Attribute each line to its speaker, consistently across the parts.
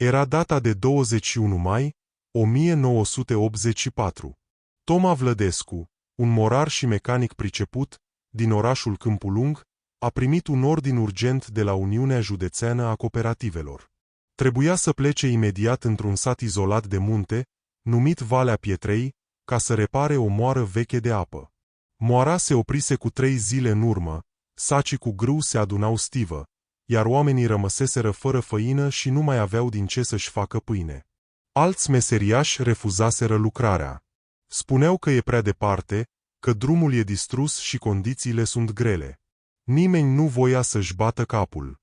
Speaker 1: Era data de 21 mai 1984. Toma Vlădescu, un morar și mecanic priceput, din orașul Câmpu Lung, a primit un ordin urgent de la Uniunea Județeană a Cooperativelor. Trebuia să plece imediat într-un sat izolat de munte, numit Valea Pietrei, ca să repare o moară veche de apă. Moara se oprise cu 3 zile în urmă, sacii cu grâu se adunau stivă, iar oamenii rămăseseră fără făină și nu mai aveau din ce să-și facă pâine. Alți meseriași refuzaseră lucrarea. Spuneau că e prea departe, că drumul e distrus și condițiile sunt grele. Nimeni nu voia să-și bată capul.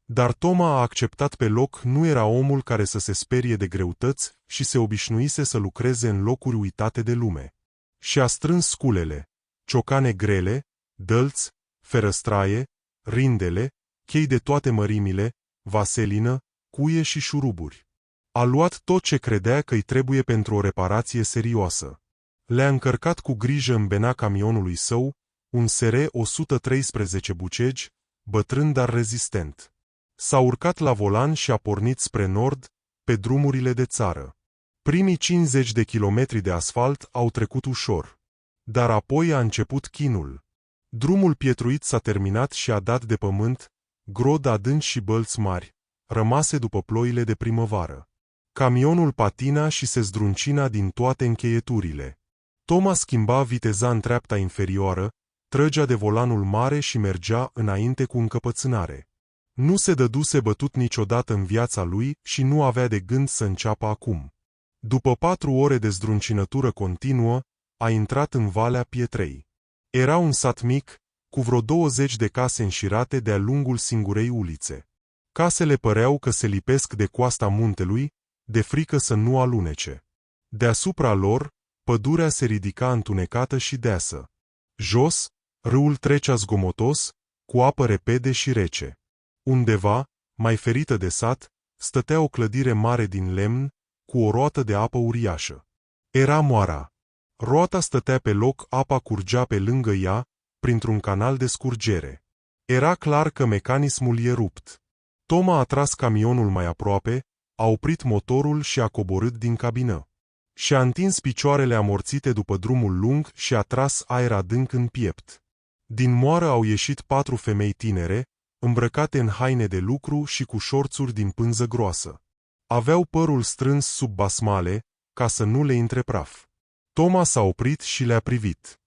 Speaker 1: Dar Toma a acceptat pe loc, nu era omul care să se sperie de greutăți și se obișnuise să lucreze în locuri uitate de lume. Și-a strâns sculele, ciocane grele, dălți, ferăstraie, rindele, chei de toate mărimile, vaselină, cuie și șuruburi. A luat tot ce credea că îi trebuie pentru o reparație serioasă. Le-a încărcat cu grijă în bena camionului său, un SR 113 bucegi, bătrân dar rezistent. S-a urcat la volan și a pornit spre nord, pe drumurile de țară. Primii 50 de kilometri de asfalt au trecut ușor. Dar apoi a început chinul. Drumul pietruit s-a terminat și a dat de pământ, grod adânci și bălți mari, rămase după ploile de primăvară. Camionul patina și se zdruncina din toate încheieturile. Toma schimba viteza în treapta inferioară, trăgea de volanul mare și mergea înainte cu încăpățânare. Nu se dăduse bătut niciodată în viața lui și nu avea de gând să înceapă acum. După 4 ore de zdruncinătură continuă, a intrat în Valea Pietrei. Era un sat mic, cu vreo 20 de case înșirate de-a lungul singurei ulițe. Casele păreau că se lipesc de coasta muntelui, de frică să nu alunece. Deasupra lor, pădurea se ridica întunecată și deasă. Jos, râul trecea zgomotos, cu apă repede și rece. Undeva, mai ferită de sat, stătea o clădire mare din lemn, cu o roată de apă uriașă. Era moara. Roata stătea pe loc, apa curgea pe lângă ea, printr-un canal de scurgere. Era clar că mecanismul e rupt. Toma a tras camionul mai aproape, a oprit motorul și a coborât din cabină. Și-a întins picioarele amorțite după drumul lung și a tras aer adânc în piept. Din moară au ieșit 4 femei tinere, îmbrăcate în haine de lucru și cu șorțuri din pânză groasă. Aveau părul strâns sub basmale, ca să nu le intre praf. Toma s-a oprit și le-a privit.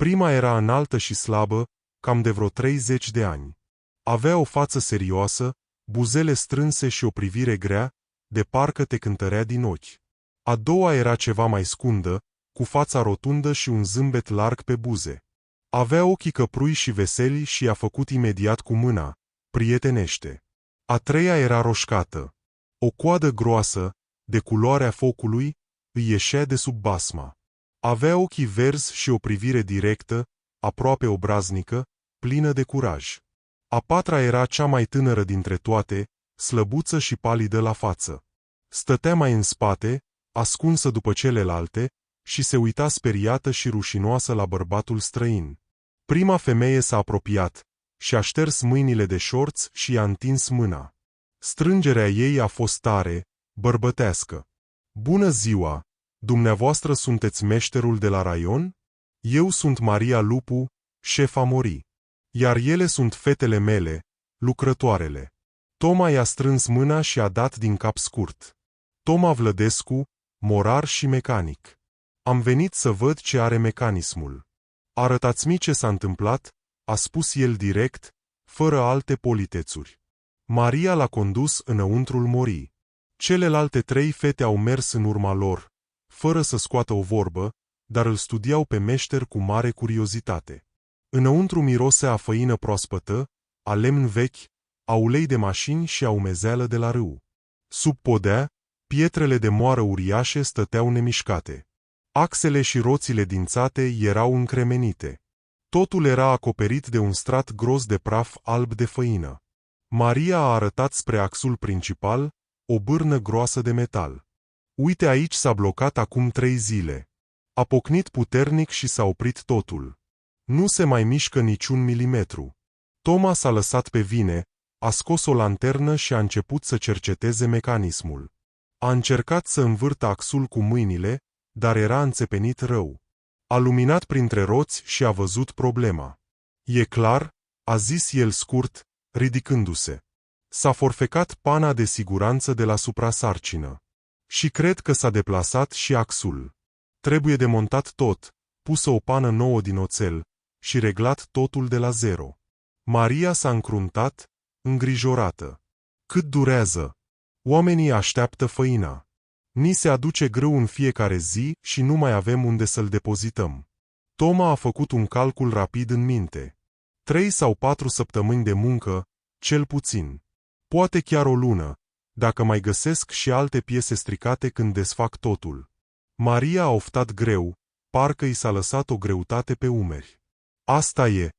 Speaker 1: Prima era înaltă și slabă, cam de vreo 30 de ani. Avea o față serioasă, buzele strânse și o privire grea, de parcă te cântărea din ochi. A doua era ceva mai scundă, cu fața rotundă și un zâmbet larg pe buze. Avea ochii căprui și veseli și i-a făcut imediat cu mâna, prietenește. A treia era roșcată. O coadă groasă, de culoarea focului, îi ieșea de sub basma. Avea ochii verzi și o privire directă, aproape obraznică, plină de curaj. A patra era cea mai tânără dintre toate, slăbuță și palidă la față. Stătea mai în spate, ascunsă după celelalte, și se uita speriată și rușinoasă la bărbatul străin. Prima femeie s-a apropiat, și-a șters mâinile de șorț și i-a întins mâna. Strângerea ei a fost tare, bărbătească. Bună ziua! Dumneavoastră sunteți meșterul de la raion? Eu sunt Maria Lupu, șefa Mori. Iar ele sunt fetele mele, lucrătoarele. Toma i-a strâns mâna și a dat din cap scurt. Toma Vlădescu, morar și mecanic. Am venit să văd ce are mecanismul. Arătați-mi ce s-a întâmplat, a spus el direct, fără alte politețuri. Maria l-a condus înăuntrul Morii. Celelalte 3 fete au mers în urma lor, fără să scoată o vorbă, dar îl studiau pe meșter cu mare curiozitate. Înăuntru mirose a făină proaspătă, a lemn vechi, a ulei de mașini și a umezeală de la râu. Sub podea, pietrele de moară uriașe stăteau nemișcate. Axele și roțile dințate erau încremenite. Totul era acoperit de un strat gros de praf alb de făină. Maria a arătat spre axul principal, o bârnă groasă de metal. Uite, aici s-a blocat acum 3 zile. A pocnit puternic și s-a oprit totul. Nu se mai mișcă niciun milimetru. Toma s-a lăsat pe vine, a scos o lanternă și a început să cerceteze mecanismul. A încercat să învârtă axul cu mâinile, dar era înțepenit rău. A luminat printre roți și a văzut problema. E clar, a zis el scurt, ridicându-se. S-a forfecat pana de siguranță de la suprasarcină. Și cred că s-a deplasat și axul. Trebuie demontat tot, pusă o pană nouă din oțel și reglat totul de la zero. Maria s-a încruntat, îngrijorată. Cât durează? Oamenii așteaptă făina. Ni se aduce grâu în fiecare zi și nu mai avem unde să-l depozităm. Toma a făcut un calcul rapid în minte. 3 sau 4 săptămâni de muncă, cel puțin. Poate chiar o lună, dacă mai găsesc și alte piese stricate când desfac totul. Maria a oftat greu, parcă i s-a lăsat o greutate pe umeri. Asta e.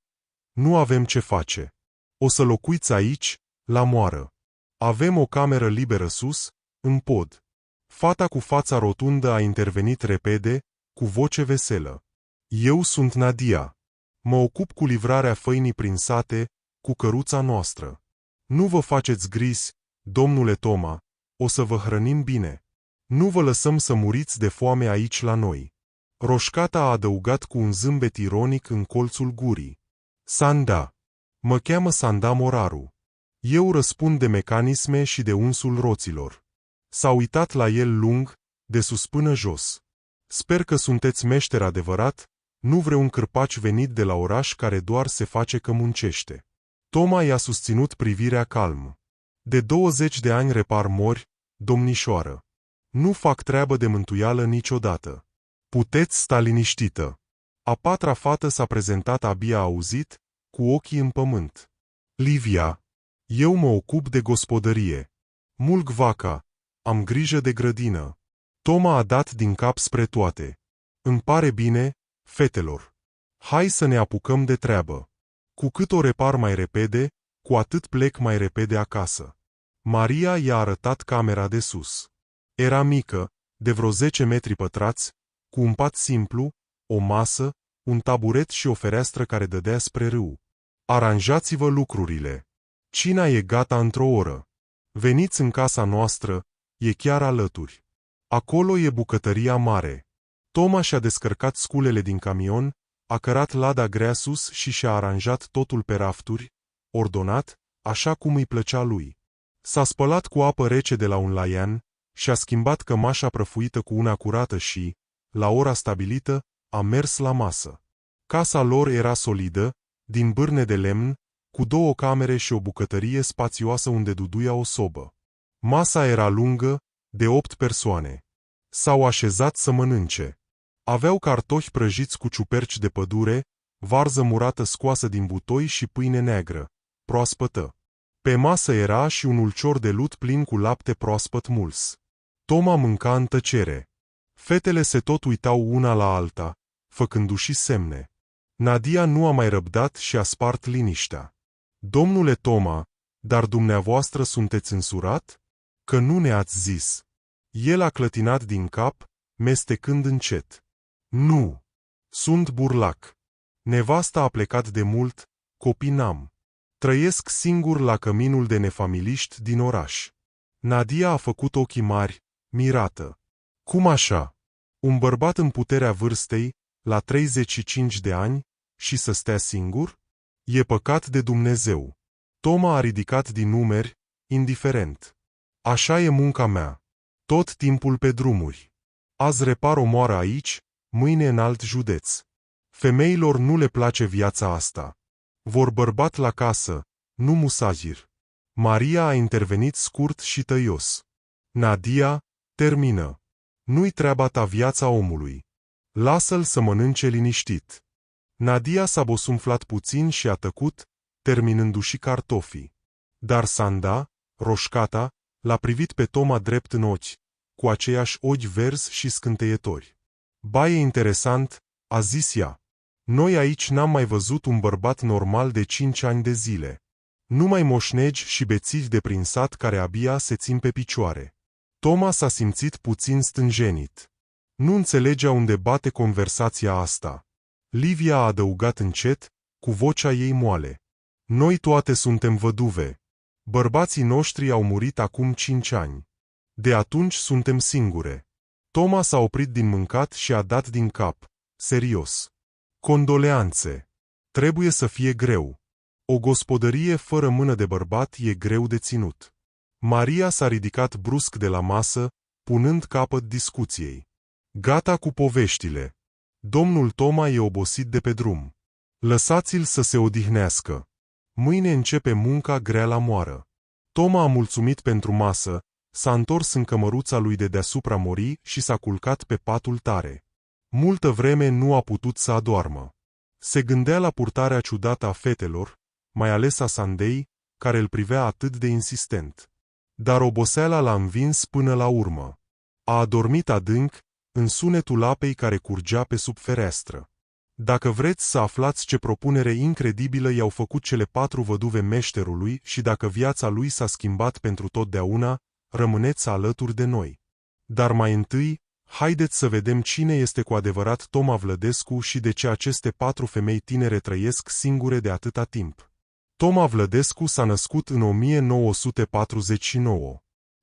Speaker 1: Nu avem ce face. O să locuiți aici, la moară. Avem o cameră liberă sus, în pod. Fata cu fața rotundă a intervenit repede, cu voce veselă. Eu sunt Nadia. Mă ocup cu livrarea făinii prin sate, cu căruța noastră. Nu vă faceți griji, domnule Toma, o să vă hrănim bine. Nu vă lăsăm să muriți de foame aici la noi. Roșcata a adăugat cu un zâmbet ironic în colțul gurii. Sanda. Mă cheamă Sanda Moraru. Eu răspund de mecanisme și de unsul roților. S-a uitat la el lung, de sus până jos. Sper că sunteți meșter adevărat, nu vreun cârpaci venit de la oraș care doar se face că muncește. Toma i-a susținut privirea calm. De 20 de ani repar mori, domnișoară. Nu fac treabă de mântuială niciodată. Puteți sta liniștită. A patra fată s-a prezentat abia auzit, cu ochii în pământ. Livia. Eu mă ocup de gospodărie. Mulg vaca. Am grijă de grădină. Toma a dat din cap spre toate. Îmi pare bine, fetelor. Hai să ne apucăm de treabă. Cu cât o repar mai repede, cu atât plec mai repede acasă. Maria i-a arătat camera de sus. Era mică, de vreo 10 metri pătrați, cu un pat simplu, o masă, un taburet și o fereastră care dădea spre râu. Aranjați-vă lucrurile. Cina e gata într-o oră. Veniți în casa noastră, e chiar alături. Acolo e bucătăria mare. Toma și-a descărcat sculele din camion, a cărat lada grea sus și și-a aranjat totul pe rafturi, ordonat, așa cum îi plăcea lui. S-a spălat cu apă rece de la un laian și-a schimbat cămașa prăfuită cu una curată și, la ora stabilită, a mers la masă. Casa lor era solidă, din bârne de lemn, cu 2 camere și o bucătărie spațioasă unde duduia o sobă. Masa era lungă, de 8 persoane. S-au așezat să mănânce. Aveau cartofi prăjiți cu ciuperci de pădure, varză murată scoasă din butoi și pâine neagră, proaspătă. Pe masă era și un ulcior de lut plin cu lapte proaspăt muls. Toma mânca în tăcere. Fetele se tot uitau una la alta, făcându-și semne. Nadia nu a mai răbdat și a spart liniștea. Domnule Toma, dar dumneavoastră sunteți însurat? Că nu ne-ați zis. El a clătinat din cap, mestecând încet. Nu. Sunt burlac. Nevasta a plecat de mult, copii n-am. Trăiesc singur la căminul de nefamiliști din oraș. Nadia a făcut ochii mari, mirată. Cum așa? Un bărbat în puterea vârstei, la 35 de ani, și să stea singur? E păcat de Dumnezeu. Toma a ridicat din numeri, indiferent. Așa e munca mea. Tot timpul pe drumuri. Azi repar o moară aici, mâine în alt județ. Femeilor nu le place viața asta. Vor bărbat la casă, nu musajir. Maria a intervenit scurt și tăios. Nadia, termină. Nu-i treaba ta viața omului. Lasă-l să mănânce liniștit. Nadia s-a bosunflat puțin și a tăcut, terminându-și cartofii. Dar Sanda, roșcata, l-a privit pe Toma drept în ochi, cu aceiași ochi verzi și scânteietori. Ba, e interesant, a zis ea. Noi aici n-am mai văzut un bărbat normal de 5 ani de zile. Numai moșnegi și bețivi de prin sat care abia se țin pe picioare. Toma s-a simțit puțin stânjenit. Nu înțelegea unde bate conversația asta. Livia a adăugat încet, cu vocea ei moale. Noi toate suntem văduve. Bărbații noștri au murit acum 5 ani. De atunci suntem singure. Toma s-a oprit din mâncat și a dat din cap. Serios. Condoleanțe. Trebuie să fie greu. O gospodărie fără mână de bărbat e greu de ținut. Maria s-a ridicat brusc de la masă, punând capăt discuției. Gata cu poveștile. Domnul Toma e obosit de pe drum. Lăsați-l să se odihnească. Mâine începe munca grea la moară. Toma a mulțumit pentru masă, s-a întors în cămăruța lui de deasupra morii și s-a culcat pe patul tare. Multă vreme nu a putut să adoarmă. Se gândea la purtarea ciudată a fetelor, mai ales a Sandei, care îl privea atât de insistent. Dar oboseala l-a învins până la urmă. A adormit adânc, în sunetul apei care curgea pe sub fereastră. Dacă vreți să aflați ce propunere incredibilă i-au făcut cele 4 văduve meșterului și dacă viața lui s-a schimbat pentru totdeauna, rămâneți alături de noi. Dar mai întâi, haideți să vedem cine este cu adevărat Toma Vlădescu și de ce aceste 4 femei tinere trăiesc singure de atâta timp. Toma Vlădescu s-a născut în 1949.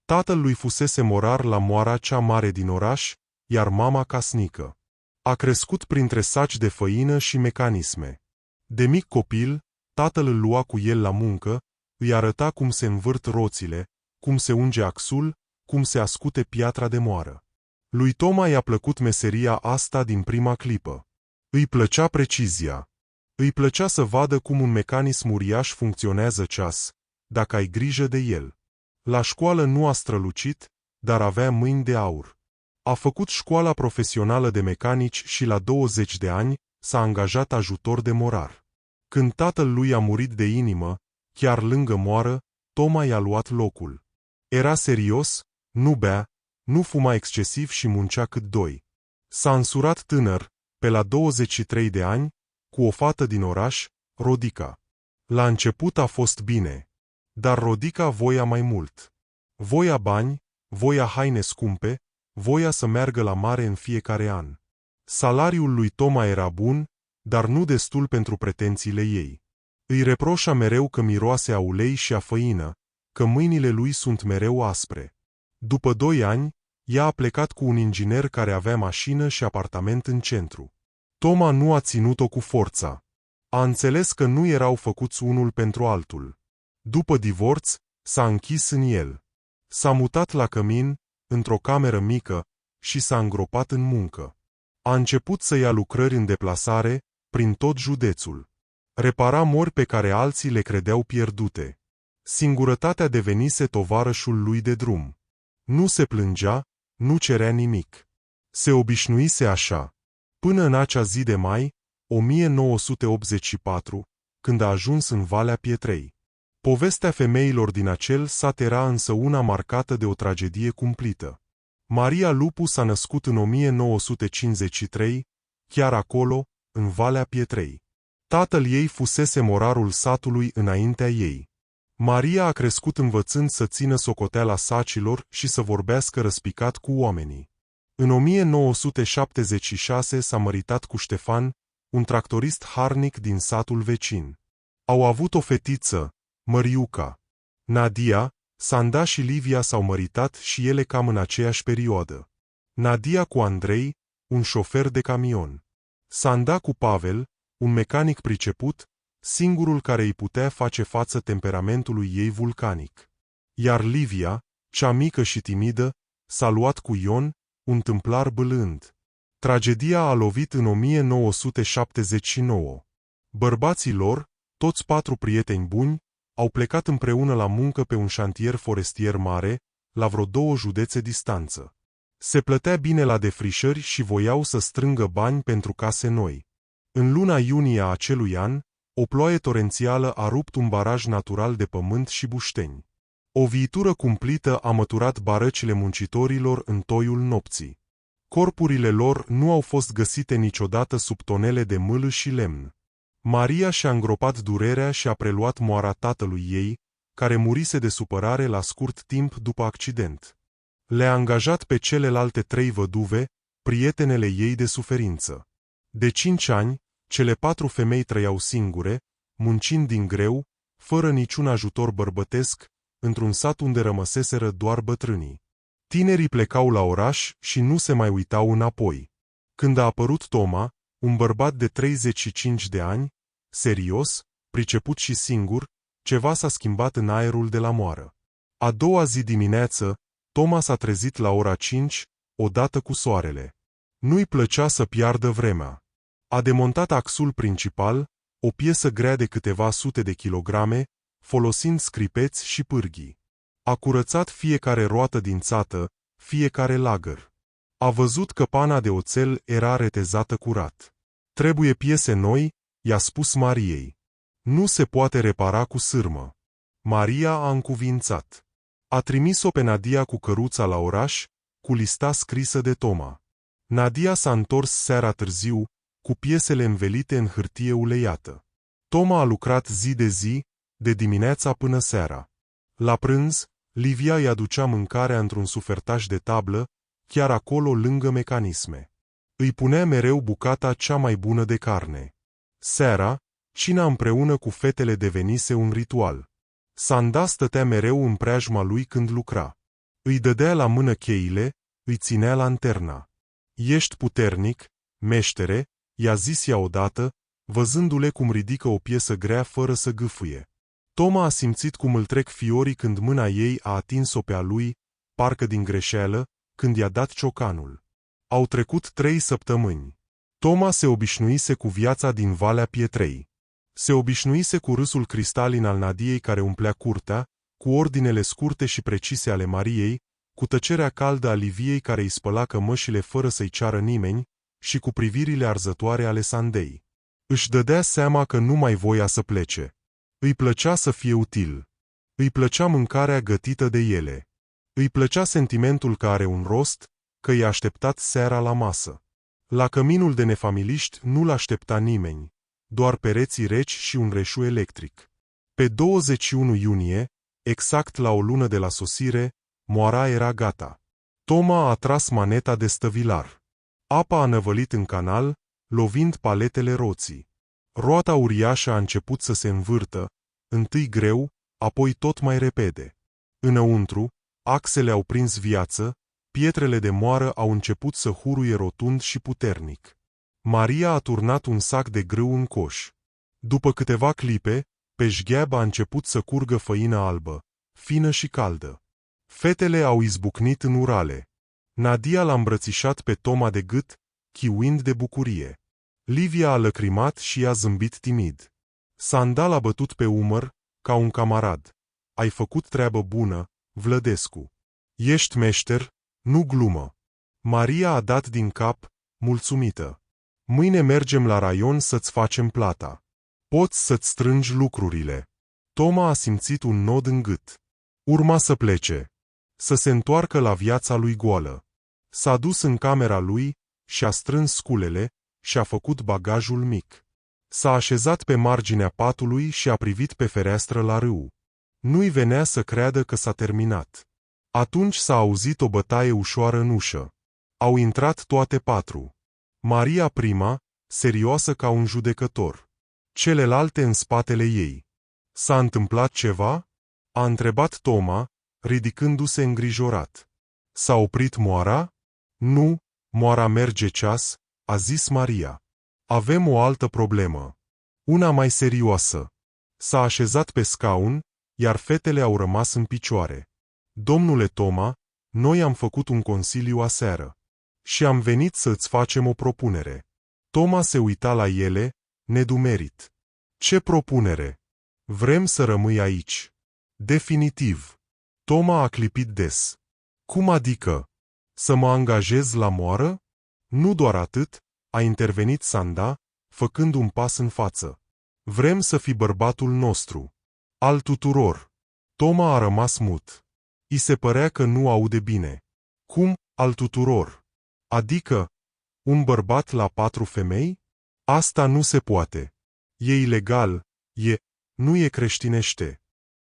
Speaker 1: Tatăl lui fusese morar la moara cea mare din oraș, iar mama casnică. A crescut printre saci de făină și mecanisme. De mic copil, tatăl îl lua cu el la muncă, îi arăta cum se învârt roțile, cum se unge axul, cum se ascute piatra de moară. Lui Toma i-a plăcut meseria asta din prima clipă. Îi plăcea precizia. Îi plăcea să vadă cum un mecanism uriaș funcționează ceas, dacă ai grijă de el. La școală nu a strălucit, dar avea mâini de aur. A făcut școala profesională de mecanici și la 20 de ani s-a angajat ajutor de morar. Când tatăl lui a murit de inimă, chiar lângă moară, Toma i-a luat locul. Era serios, nu bea, nu fuma excesiv și muncea cât doi. S-a însurat tânăr, pe la 23 de ani, cu o fată din oraș, Rodica. La început a fost bine, dar Rodica voia mai mult. Voia bani, voia haine scumpe, voia să meargă la mare în fiecare an. Salariul lui Toma era bun, dar nu destul pentru pretențiile ei. Îi reproșa mereu că miroase a ulei și a făină, că mâinile lui sunt mereu aspre. După 2 ani, ea a plecat cu un inginer care avea mașină și apartament în centru. Toma nu a ținut-o cu forța. A înțeles că nu erau făcuți unul pentru altul. După divorț, s-a închis în el. S-a mutat la cămin, într-o cameră mică, și s-a îngropat în muncă. A început să ia lucrări în deplasare, prin tot județul. Repara mori pe care alții le credeau pierdute. Singurătatea devenise tovarășul lui de drum. Nu se plângea, nu cerea nimic. Se obișnuise așa. Până în acea zi de mai, 1984, când a ajuns în Valea Pietrei. Povestea femeilor din acel sat era însă una marcată de o tragedie cumplită. Maria Lupu s-a născut în 1953, chiar acolo, în Valea Pietrei. Tatăl ei fusese morarul satului înaintea ei. Maria a crescut învățând să țină socoteala sacilor și să vorbească răspicat cu oamenii. În 1976 s-a măritat cu Ștefan, un tractorist harnic din satul vecin. Au avut o fetiță, Măriuca. Nadia, Sanda și Livia s-au măritat și ele cam în aceeași perioadă. Nadia cu Andrei, un șofer de camion. Sanda cu Pavel, un mecanic priceput, singurul care îi putea face față temperamentului ei vulcanic. Iar Livia, cea mică și timidă, s-a luat cu Ion, un tâmplar bâlând. Tragedia a lovit în 1979. Bărbații lor, toți 4 prieteni buni, au plecat împreună la muncă pe un șantier forestier mare, la vreo 2 județe distanță. Se plătea bine la defrișări și voiau să strângă bani pentru case noi. În luna iunie a acelui an, o ploaie torențială a rupt un baraj natural de pământ și bușteni. O viitură cumplită a măturat barăcile muncitorilor în toiul nopții. Corpurile lor nu au fost găsite niciodată sub tonele de mâlă și lemn. Maria și-a îngropat durerea și a preluat moara tatălui ei, care murise de supărare la scurt timp după accident. Le-a angajat pe celelalte 3 văduve, prietenele ei de suferință. De 5 ani, cele 4 femei trăiau singure, muncind din greu, fără niciun ajutor bărbătesc, într-un sat unde rămăseseră doar bătrânii. Tinerii plecau la oraș și nu se mai uitau înapoi. Când a apărut Toma, un bărbat de 35 de ani, serios, priceput și singur, ceva s-a schimbat în aerul de la moară. A doua zi dimineață, Toma s-a trezit la ora 5, odată cu soarele. Nu-i plăcea să piardă vremea. A demontat axul principal, o piesă grea de câteva sute de kilograme, folosind scripeți și pârghii. A curățat fiecare roată dințată, fiecare lagăr. A văzut că pana de oțel era retezată curat. Trebuie piese noi, i-a spus Mariei. Nu se poate repara cu sârmă. Maria a încuvințat. A trimis-o pe Nadia cu căruța la oraș, cu lista scrisă de Toma. Nadia s-a întors seara târziu, cu piesele învelite în hârtie uleiată. Toma a lucrat zi de zi, de dimineața până seara. La prânz, Livia îi aducea mâncarea într-un sufertaș de tablă, chiar acolo lângă mecanisme. Îi punea mereu bucata cea mai bună de carne. Seara, cina împreună cu fetele devenise un ritual. Sanda stătea mereu în preajma lui când lucra. Îi dădea la mână cheile, îi ținea lanterna. Ești puternic, meștere, i-a zis ea odată, văzându-le cum ridică o piesă grea fără să gâfâie. Toma a simțit cum îl trec fiorii când mâna ei a atins-o pe a lui, parcă din greșeală, când i-a dat ciocanul. Au trecut 3 săptămâni. Toma se obișnuise cu viața din Valea Pietrei. Se obișnuise cu râsul cristalin al Nadiei care umplea curtea, cu ordinele scurte și precise ale Mariei, cu tăcerea caldă a Liviei care îi spăla cămășile fără să-i ceară nimeni, și cu privirile arzătoare ale Sandei. Își dădea seama că nu mai voia să plece. Îi plăcea să fie util. Îi plăcea mâncarea gătită de ele. Îi plăcea sentimentul că are un rost, că i-a așteptat seara la masă. La căminul de nefamiliști nu-l aștepta nimeni, doar pereții reci și un reșu electric. Pe 21 iunie, exact la o lună de la sosire, moara era gata. Toma a tras maneta de stăvilar. Apa a năvălit în canal, lovind paletele roții. Roata uriașă a început să se învârtă, întâi greu, apoi tot mai repede. Înăuntru, axele au prins viață, pietrele de moară au început să huruie rotund și puternic. Maria a turnat un sac de grâu în coș. După câteva clipe, pe șgheab a început să curgă făină albă, fină și caldă. Fetele au izbucnit în urale. Nadia l-a îmbrățișat pe Toma de gât, chiuind de bucurie. Livia a lăcrimat și i-a zâmbit timid. Sanda l-a bătut pe umăr, ca un camarad. Ai făcut treabă bună, Vlădescu. Ești meșter, nu glumă. Maria a dat din cap, mulțumită. Mâine mergem la raion să-ți facem plata. Poți să-ți strângi lucrurile. Toma a simțit un nod în gât. Urma să plece. Să se întoarcă la viața lui goală. S-a dus în camera lui, și-a strâns sculele, și-a făcut bagajul mic. S-a așezat pe marginea patului și a privit pe fereastră la râu. Nu-i venea să creadă că s-a terminat. Atunci s-a auzit o bătaie ușoară în ușă. Au intrat toate 4. Maria prima, serioasă ca un judecător. Celelalte în spatele ei. S-a întâmplat ceva? A întrebat Toma, ridicându-se îngrijorat. S-a oprit moara? Nu, moara merge ceas, a zis Maria. Avem o altă problemă. Una mai serioasă. S-a așezat pe scaun, iar fetele au rămas în picioare. Domnule Toma, noi am făcut un consiliu aseară. Și am venit să-ți facem o propunere. Toma se uita la ele, nedumerit. Ce propunere? Vrem să rămâi aici. Definitiv. Toma a clipit des. Cum adică? Să mă angajez la moară? Nu doar atât, a intervenit Sanda, făcând un pas în față. Vrem să fii bărbatul nostru. Al tuturor. Toma a rămas mut. I se părea că nu aude bine. Cum, al tuturor? Adică, un bărbat la 4 femei? Asta nu se poate. E ilegal, nu e creștinește.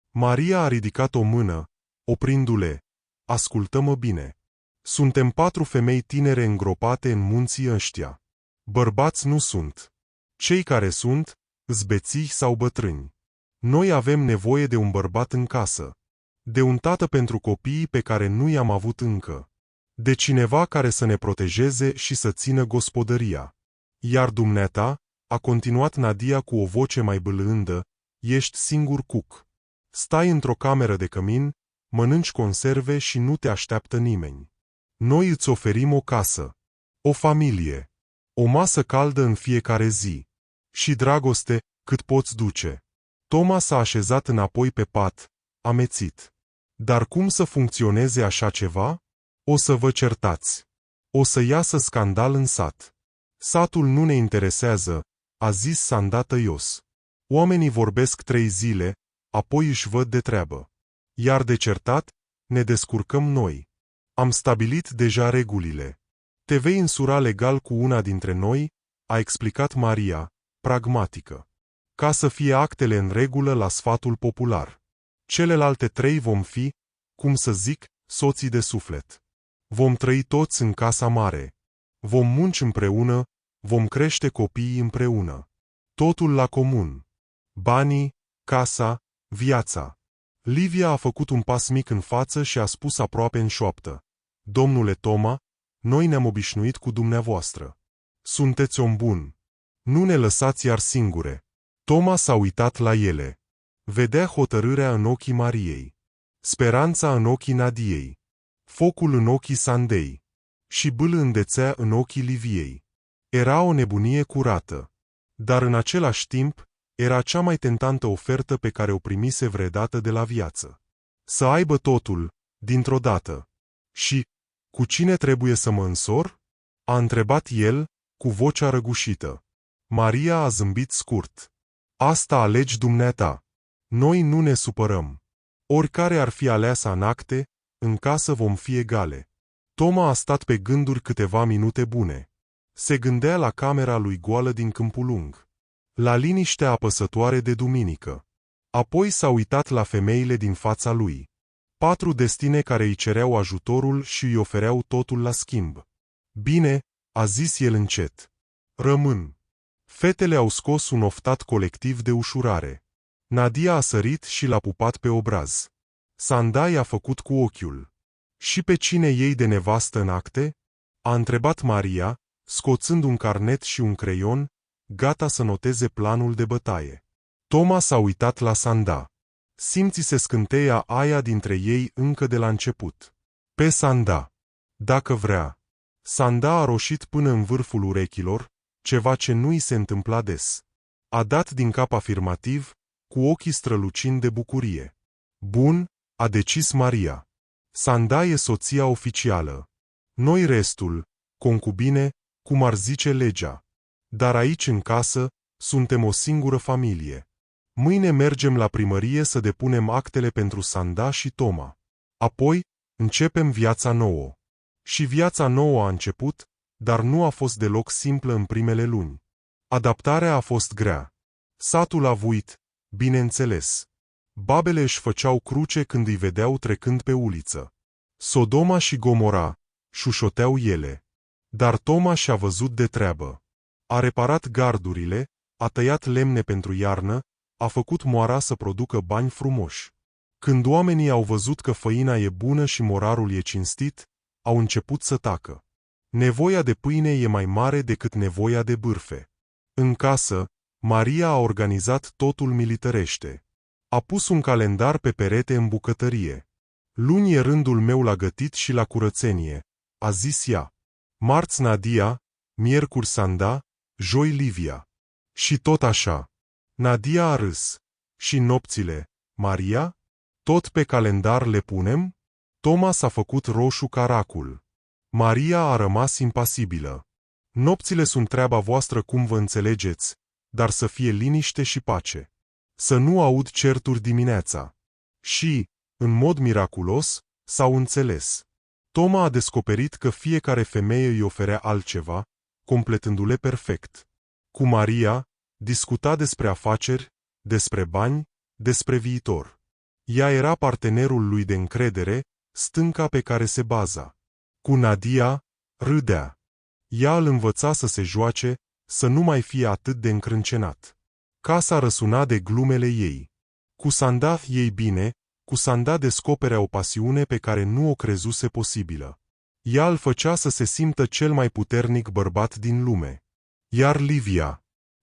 Speaker 1: Maria a ridicat o mână, oprindu-le. Ascultă-mă bine. Suntem 4 femei tinere îngropate în munții ăștia. Bărbați nu sunt. Cei care sunt, îs beții sau bătrâni. Noi avem nevoie de un bărbat în casă. De un tată pentru copiii pe care nu i-am avut încă. De cineva care să ne protejeze și să țină gospodăria. Iar dumneata, a continuat Nadia cu o voce mai bâlândă, ești singur cuc. Stai într-o cameră de cămin, mănânci conserve și nu te așteaptă nimeni. Noi îți oferim o casă, o familie, o masă caldă în fiecare zi și dragoste cât poți duce. Toma s-a așezat înapoi pe pat, amețit. Dar cum să funcționeze așa ceva? O să vă certați. O să iasă scandal în sat. Satul nu ne interesează, a zis Sanda tăios. Oamenii vorbesc 3 zile, apoi își văd de treabă. Iar de certat, ne descurcăm noi. Am stabilit deja regulile. Te vei însura legal cu una dintre noi, a explicat Maria, pragmatică. Ca să fie actele în regulă la sfatul popular. Celelalte 3 vom fi, cum să zic, soții de suflet. Vom trăi toți în casa mare. Vom munci împreună, vom crește copiii împreună. Totul la comun. Banii, casa, viața. Livia a făcut un pas mic în față și a spus aproape în șoaptă. Domnule Toma, noi ne-am obișnuit cu dumneavoastră. Sunteți om bun. Nu ne lăsați iar singure. Toma s-a uitat la ele. Vedea hotărârea în ochii Mariei. Speranța în ochii Nadiei. Focul în ochii Sandei. Și bâlândețea în ochii Liviei. Era o nebunie curată. Dar în același timp, era cea mai tentantă ofertă pe care o primise vreodată de la viață. Să aibă totul, dintr-o dată. Și, cu cine trebuie să mă însor? A întrebat el, cu vocea răgușită. Maria a zâmbit scurt. Asta alegi dumneata. Noi nu ne supărăm. Oricare ar fi aleasa în acte, în casă vom fi egale. Toma a stat pe gânduri câteva minute bune. Se gândea la camera lui goală din Câmpul Lung. La liniștea apăsătoare de duminică. Apoi s-a uitat la femeile din fața lui. 4 destine care îi cereau ajutorul și îi ofereau totul la schimb. Bine, a zis el încet. Rămân. Fetele au scos un oftat colectiv de ușurare. Nadia a sărit și l-a pupat pe obraz. Sanda i-a făcut cu ochiul. Și pe cine iei de nevastă în acte? A întrebat Maria, scoțând un carnet și un creion, gata să noteze planul de bătaie. Toma s-a uitat la Sanda. Simți-se scânteia aia dintre ei încă de la început. Pe Sanda. Dacă vrea. Sanda a roșit până în vârful urechilor, ceva ce nu i se întâmpla des. A dat din cap afirmativ, cu ochii strălucind de bucurie. Bun, a decis Maria. Sanda e soția oficială. Noi restul, concubine, cum ar zice legea. Dar aici în casă, suntem o singură familie. Mâine mergem la primărie să depunem actele pentru Sanda și Toma. Apoi, începem viața nouă. Și viața nouă a început, dar nu a fost deloc simplă în primele luni. Adaptarea a fost grea. Satul a vuit, bineînțeles. Babele își făceau cruce când îi vedeau trecând pe uliță. Sodoma și Gomora, șușoteau ele. Dar Toma și-a văzut de treabă. A reparat gardurile, a tăiat lemne pentru iarnă, a făcut moara să producă bani frumoși. Când oamenii au văzut că făina e bună și morarul e cinstit, au început să tacă. Nevoia de pâine e mai mare decât nevoia de bârfe. În casă, Maria a organizat totul militărește. A pus un calendar pe perete în bucătărie. Luni e rândul meu la gătit și la curățenie, a zis ea. Marți Nadia, miercuri Sanda, joi Livia. Și tot așa. Nadia a râs. Și nopțile, Maria? Tot pe calendar le punem? Toma s-a făcut roșu ca racul. Maria a rămas impasibilă. Nopțile sunt treaba voastră cum vă înțelegeți, dar să fie liniște și pace. Să nu aud certuri dimineața. Și, în mod miraculos, s-au înțeles. Toma a descoperit că fiecare femeie îi oferea altceva, completându-le perfect. Cu Maria, discuta despre afaceri, despre bani, despre viitor. Ea era partenerul lui de încredere, stânca pe care se baza. Cu Nadia, râdea. Ea îl învăța să se joace, să nu mai fie atât de încrâncenat. Casa răsuna de glumele ei. Cu Sanda ei bine, Cu Sanda descoperea o pasiune pe care nu o crezuse posibilă. Ea îl făcea să se simtă cel mai puternic bărbat din lume. Iar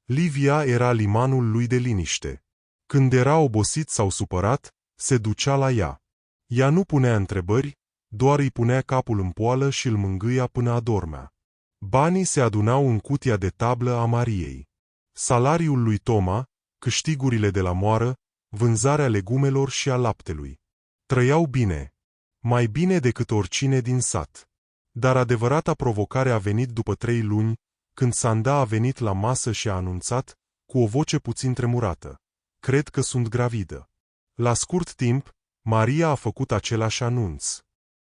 Speaker 1: Livia era limanul lui de liniște. Când era obosit sau supărat, se ducea la ea. Ea nu punea întrebări, doar îi punea capul în poală și îl mângâia până adormea. Banii se adunau în cutia de tablă a Mariei. Salariul lui Toma, câștigurile de la moară, vânzarea legumelor și a laptelui. Trăiau bine. Mai bine decât oricine din sat. Dar adevărata provocare a venit după 3 luni, când Sanda a venit la masă și a anunțat, cu o voce puțin tremurată: "Cred că sunt gravidă." La scurt timp, Maria a făcut același anunț.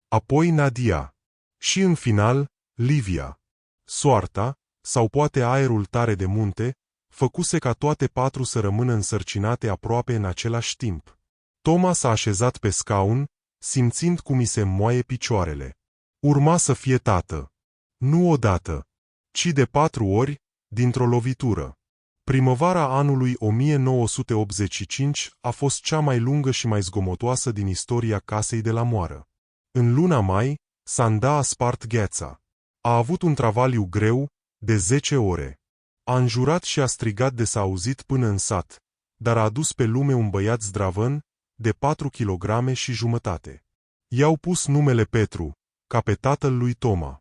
Speaker 1: Apoi Nadia. Și în final, Livia. Soarta, sau poate aerul tare de munte, făcuse ca toate 4 să rămână însărcinate aproape în același timp. Toma s-a așezat pe scaun, simțind cum îi se înmoaie picioarele. Urma să fie tată. Nu odată, ci de 4 ori, dintr-o lovitură. Primăvara anului 1985 a fost cea mai lungă și mai zgomotoasă din istoria casei de la moară. În luna mai, Sanda a spart gheața. A avut un travaliu greu, de 10 ore. A înjurat și a strigat de s-a auzit până în sat, dar a adus pe lume un băiat zdravăn, de 4,5 kg. I-au pus numele Petru, ca pe tatăl lui Toma.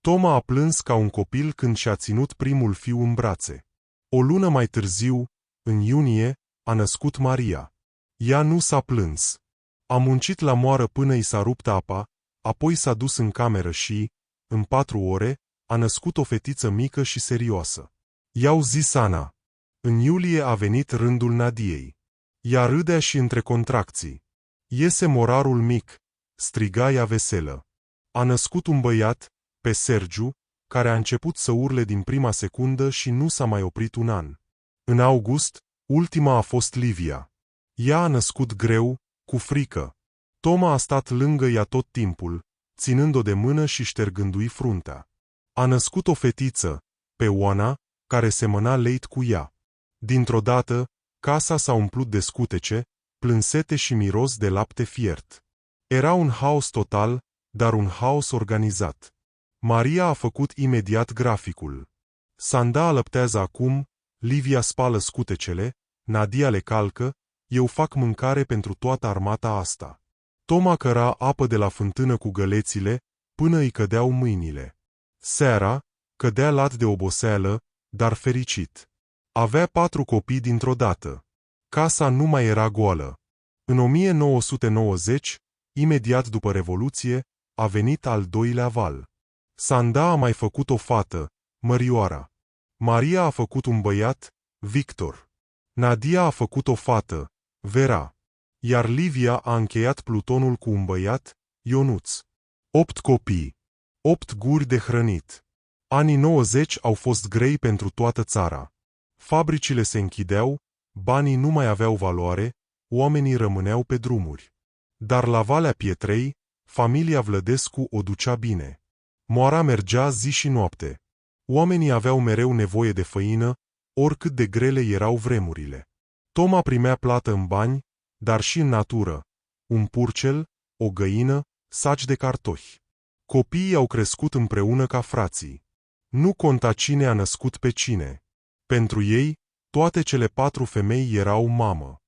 Speaker 1: Toma a plâns ca un copil când și-a ținut primul fiu în brațe. O lună mai târziu, în iunie, a născut Maria. Ea nu s-a plâns. A muncit la moară până i s-a rupt apa, apoi s-a dus în cameră și, în 4 ore, a născut o fetiță mică și serioasă. I-au zis Ana. În iulie a venit rândul Nadiei. Ea râdea și între contracții. "Iese morarul mic," striga ea veselă. A născut un băiat, pe Sergiu, care a început să urle din prima secundă și nu s-a mai oprit un an. În august, ultima a fost Livia. Ea a născut greu, cu frică. Toma a stat lângă ea tot timpul, ținând-o de mână și ștergându-i fruntea. A născut o fetiță, pe Oana, care semăna leit cu ea. Dintr-o dată, casa s-a umplut de scutece, plânsete și miros de lapte fiert. Era un haos total, dar un haos organizat. Maria a făcut imediat graficul. Sanda alăptează acum, Livia spală scutecele, Nadia le calcă, eu fac mâncare pentru toată armata asta. Toma căra apă de la fântână cu gălețile, până îi cădeau mâinile. Seara, cădea lat de oboseală, dar fericit. Avea 4 copii dintr-o dată. Casa nu mai era goală. În 1990, imediat după Revoluție, a venit al 2-lea val. Sanda a mai făcut o fată, Mărioara. Maria a făcut un băiat, Victor. Nadia a făcut o fată, Vera. Iar Livia a încheiat plutonul cu un băiat, Ionuț. 8 copii. 8 guri de hrănit. Anii 90 au fost grei pentru toată țara. Fabricile se închideau, banii nu mai aveau valoare, oamenii rămâneau pe drumuri. Dar la Valea Pietrei, familia Vlădescu o ducea bine. Moara mergea zi și noapte. Oamenii aveau mereu nevoie de făină, oricât de grele erau vremurile. Toma primea plată în bani, dar și în natură, un purcel, o găină, saci de cartofi. Copiii au crescut împreună ca frații. Nu conta cine a născut pe cine. Pentru ei, toate cele 4 femei erau mamă.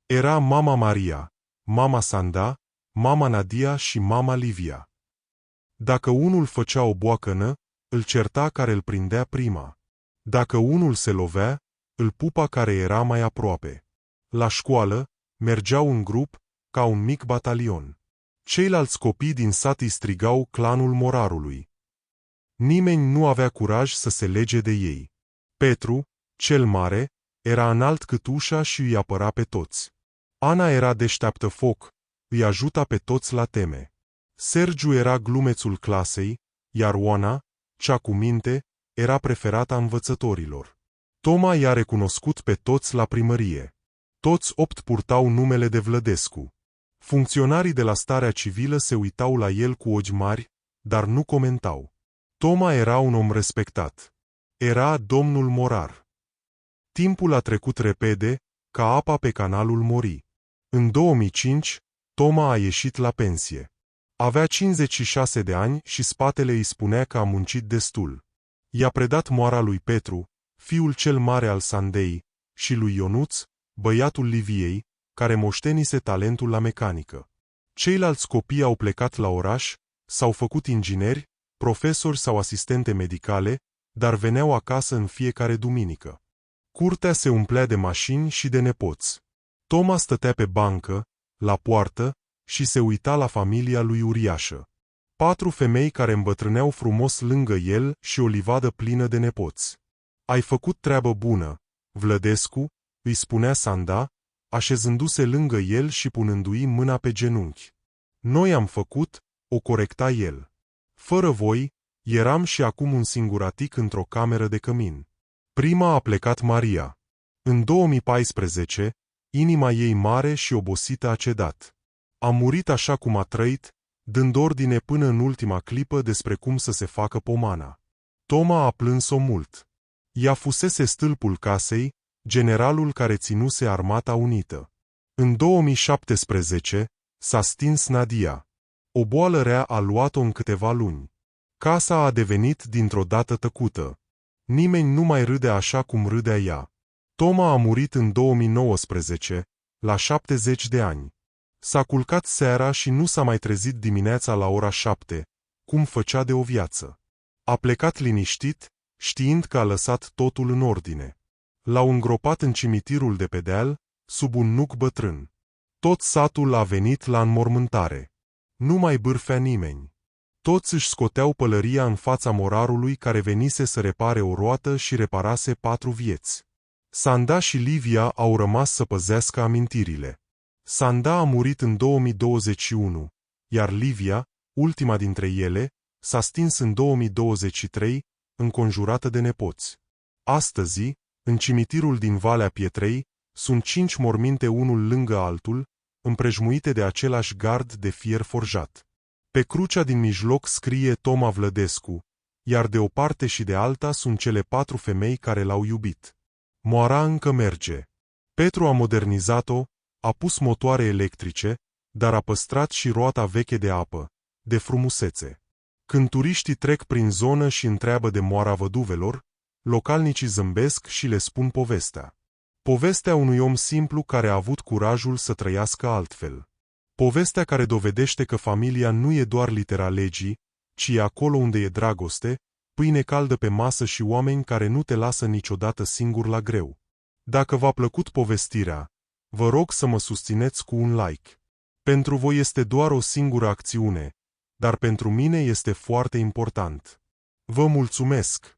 Speaker 1: Era mama Maria, mama Sanda, mama Nadia și mama Livia. Dacă unul făcea o boacănă, îl certa care îl prindea prima. Dacă unul se lovea, îl pupa care era mai aproape. La școală, mergeau în grup, ca un mic batalion. Ceilalți copii din sat îi strigau clanul morarului. Nimeni nu avea curaj să se lege de ei. Petru, cel mare, era înalt cât ușa și îi apăra pe toți. Ana era deșteaptă foc, îi ajuta pe toți la teme. Sergiu era glumețul clasei, iar Oana, cea cu minte, era preferata învățătorilor. Toma i-a recunoscut pe toți la primărie. Toți 8 purtau numele de Vlădescu. Funcționarii de la starea civilă se uitau la el cu ochi mari, dar nu comentau. Toma era un om respectat. Era domnul morar. Timpul a trecut repede, ca apa pe canalul Mori. În 2005, Toma a ieșit la pensie. Avea 56 de ani și spatele îi spunea că a muncit destul. I-a predat moara lui Petru, fiul cel mare al Sandei, și lui Ionuț, băiatul Liviei, care moștenise talentul la mecanică. Ceilalți copii au plecat la oraș, s-au făcut ingineri, profesori sau asistente medicale, dar veneau acasă în fiecare duminică. Curtea se umplea de mașini și de nepoți. Toma stătea pe bancă, la poartă, și se uita la familia lui uriașă. 4 femei care îmbătrâneau frumos lângă el și o livadă plină de nepoți. Ai făcut treabă bună, Vlădescu, îi spunea Sanda, așezându-se lângă el și punându-i mâna pe genunchi. Noi am făcut, o corecta el. Fără voi, eram și acum un singuratic într-o cameră de cămin. Prima a plecat Maria. În 2014, inima ei mare și obosită a cedat. A murit așa cum a trăit, dând ordine până în ultima clipă despre cum să se facă pomana. Toma a plâns-o mult. Ea fusese stâlpul casei, generalul care ținuse Armata Unită. În 2017, s-a stins Nadia. O boală rea a luat-o în câteva luni. Casa a devenit dintr-o dată tăcută. Nimeni nu mai râde așa cum râdea ea. Toma a murit în 2019, la 70 de ani. S-a culcat seara și nu s-a mai trezit dimineața la ora 7, cum făcea de o viață. A plecat liniștit, știind că a lăsat totul în ordine. L-au îngropat în cimitirul de pe deal, sub un nuc bătrân. Tot satul a venit la înmormântare. Nu mai bârfea nimeni. Toți își scoteau pălăria în fața morarului care venise să repare o roată și reparase 4 vieți. Sanda și Livia au rămas să păzească amintirile. Sanda a murit în 2021, iar Livia, ultima dintre ele, s-a stins în 2023, înconjurată de nepoți. Astăzi, în cimitirul din Valea Pietrei, sunt 5 morminte unul lângă altul, împrejmuite de același gard de fier forjat. Pe crucea din mijloc scrie Toma Vlădescu, iar de o parte și de alta sunt cele 4 femei care l-au iubit. Moara încă merge. Petru a modernizat-o, a pus motoare electrice, dar a păstrat și roata veche de apă, de frumusețe. Când turiștii trec prin zonă și întreabă de moara văduvelor, localnicii zâmbesc și le spun povestea. Povestea unui om simplu care a avut curajul să trăiască altfel. Povestea care dovedește că familia nu e doar litera legii, ci e acolo unde e dragoste, pâine caldă pe masă și oameni care nu te lasă niciodată singur la greu. Dacă v-a plăcut povestirea, vă rog să mă susțineți cu un like. Pentru voi este doar o singură acțiune, dar pentru mine este foarte important. Vă mulțumesc!